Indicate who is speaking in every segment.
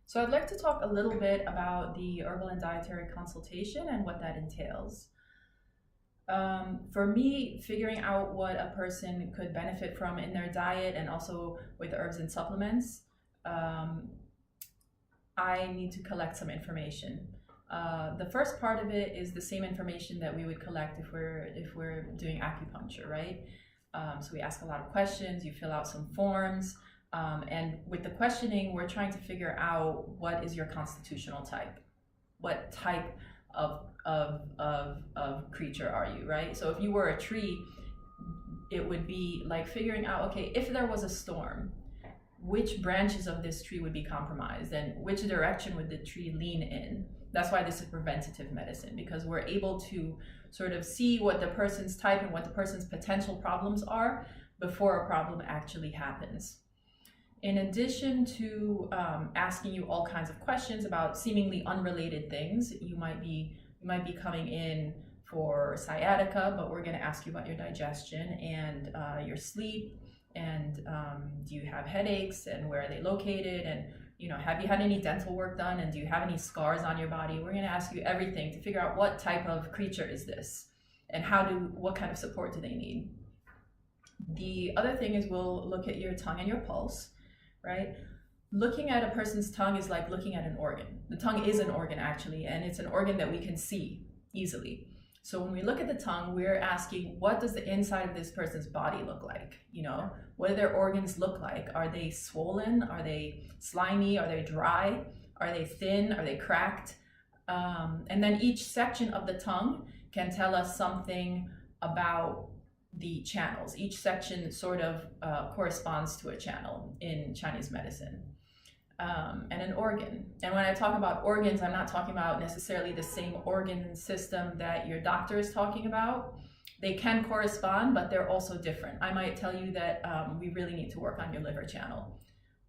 Speaker 1: So I'd like to talk a little bit about the herbal and dietary consultation and what that entails. For me, figuring out what a person could benefit from in their diet and also with herbs and supplements, I need to collect some information. The first part of it is the same information that we would collect if we're doing acupuncture, right? So we ask a lot of questions, you fill out some forms, and with the questioning, we're trying to figure out what is your constitutional type. What type of creature are you, right? So if you were a tree, it would be like figuring out, okay, if there was a storm, which branches of this tree would be compromised and which direction would the tree lean in? That's why this is preventative medicine, because we're able to sort of see what the person's type and what the person's potential problems are before a problem actually happens. In addition to asking you all kinds of questions about seemingly unrelated things, you might be coming in for sciatica, but we're going to ask you about your digestion and your sleep, and do you have headaches and where are they located, and have you had any dental work done, and do you have any scars on your body? We're going to ask you everything to figure out what type of creature is this and what kind of support do they need. The other thing is we'll look at your tongue and your pulse. Right? Looking at a person's tongue is like looking at an organ. The tongue is an organ actually, and it's an organ that we can see easily. So when we look at the tongue, we're asking, what does the inside of this person's body look like? What do their organs look like? Are they swollen? Are they slimy? Are they dry? Are they thin? Are they cracked? And then each section of the tongue can tell us something about the channels. Each section sort of corresponds to a channel in Chinese medicine, and an organ. And when I talk about organs, I'm not talking about necessarily the same organ system that your doctor is talking about. They can correspond, but they're also different. I might tell you that we really need to work on your liver channel,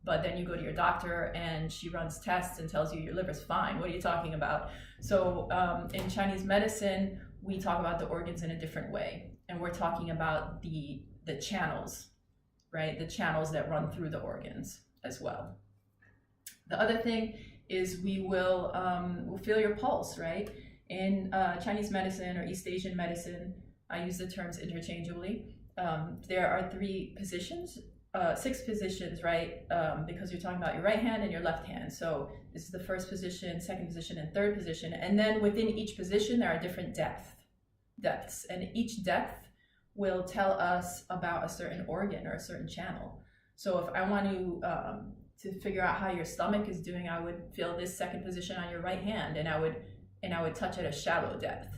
Speaker 1: but then you go to your doctor and she runs tests and tells you your liver's fine. What are you talking about? So in Chinese medicine, we talk about the organs in a different way. And we're talking about the channels, right? The channels that run through the organs as well. The other thing is we'll feel your pulse, right? In Chinese medicine or East Asian medicine, I use the terms interchangeably. There are 6 positions, right? Because you're talking about your right hand and your left hand. So this is the first position, second position, and third position. And then within each position, there are different depths, and each depth will tell us about a certain organ or a certain channel. So if I want to figure out how your stomach is doing, I would feel this second position on your right hand, and I would touch at a shallow depth,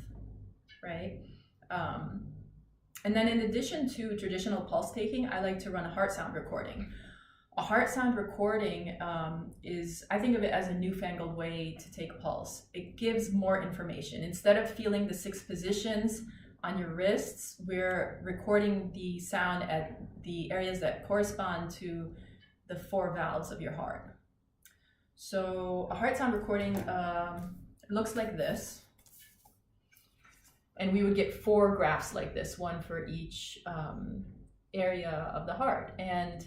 Speaker 1: right? And then in addition to traditional pulse taking, I like to run a heart sound recording. A heart sound recording I think of it as a newfangled way to take a pulse. It gives more information. Instead of feeling the 6 positions on your wrists, we're recording the sound at the areas that correspond to the 4 valves of your heart. So a heart sound recording looks like this. And we would get 4 graphs like this, one for each area of the heart. And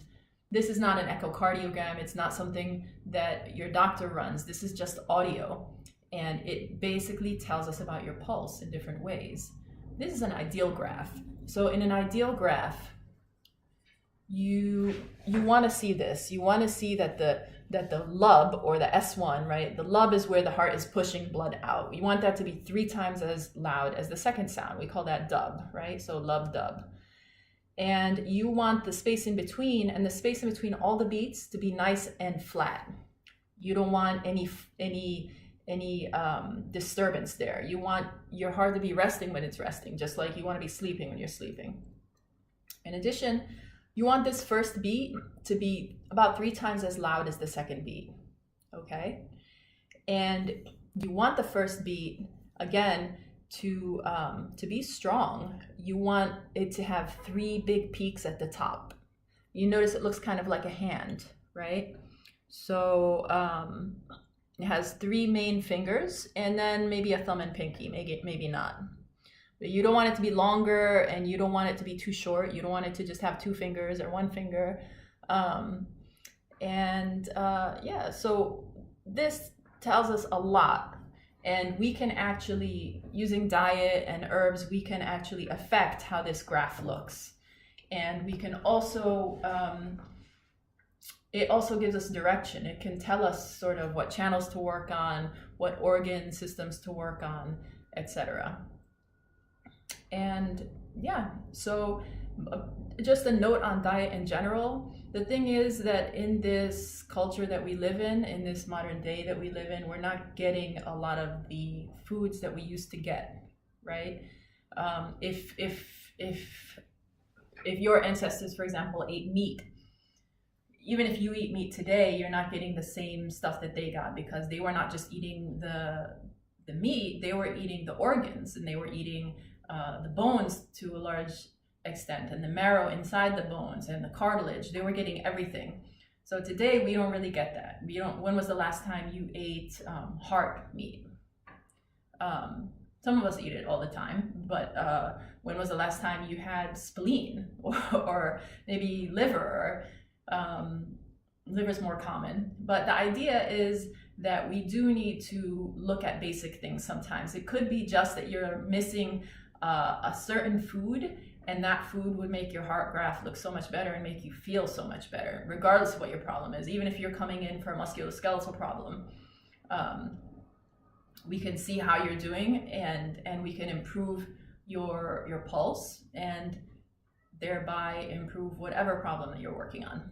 Speaker 1: this is not an echocardiogram. It's not something that your doctor runs. This is just audio. And it basically tells us about your pulse in different ways. This is an ideal graph. So in an ideal graph, you want to see this. You want to see that the lub, or the S1, right? The lub is where the heart is pushing blood out. You want that to be 3 times as loud as the second sound. We call that dub, right? So lub, dub. And you want the space in between, and the space in between all the beats to be nice and flat. You don't want any disturbance there. You want your heart to be resting when it's resting, just like you want to be sleeping when you're sleeping. In addition, you want this first beat to be about 3 times as loud as the second beat, okay? And you want the first beat, again, to be strong. You want it to have 3 big peaks at the top. You notice it looks kind of like a hand, right? So it has 3 main fingers, and then maybe a thumb and pinky, maybe not. But you don't want it to be longer, and you don't want it to be too short. You don't want it to just have 2 fingers or 1 finger. So this tells us a lot, and we can actually, using diet and herbs, we can actually affect how this graph looks. And we can also, it also gives us direction. It can tell us sort of what channels to work on, what organ systems to work on, etc. And yeah, so just a note on diet in general. The thing is that in this culture that we live in this modern day that we live in, we're not getting a lot of the foods that we used to get, right? If your ancestors, for example, ate meat, even if you eat meat today, you're not getting the same stuff that they got, because they were not just eating the meat, they were eating the organs, and they were eating the bones to a large extent, and the marrow inside the bones, and the cartilage. They were getting everything. So today we don't really get that. We don't. When was the last time you ate heart meat? Some of us eat it all the time, but when was the last time you had spleen or maybe liver? Liver's more common, but the idea is that we do need to look at basic things sometimes. It could be just that you're missing a certain food, and that food would make your heart graph look so much better and make you feel so much better, regardless of what your problem is. Even if you're coming in for a musculoskeletal problem, we can see how you're doing, and we can improve your pulse, and thereby improve whatever problem that you're working on.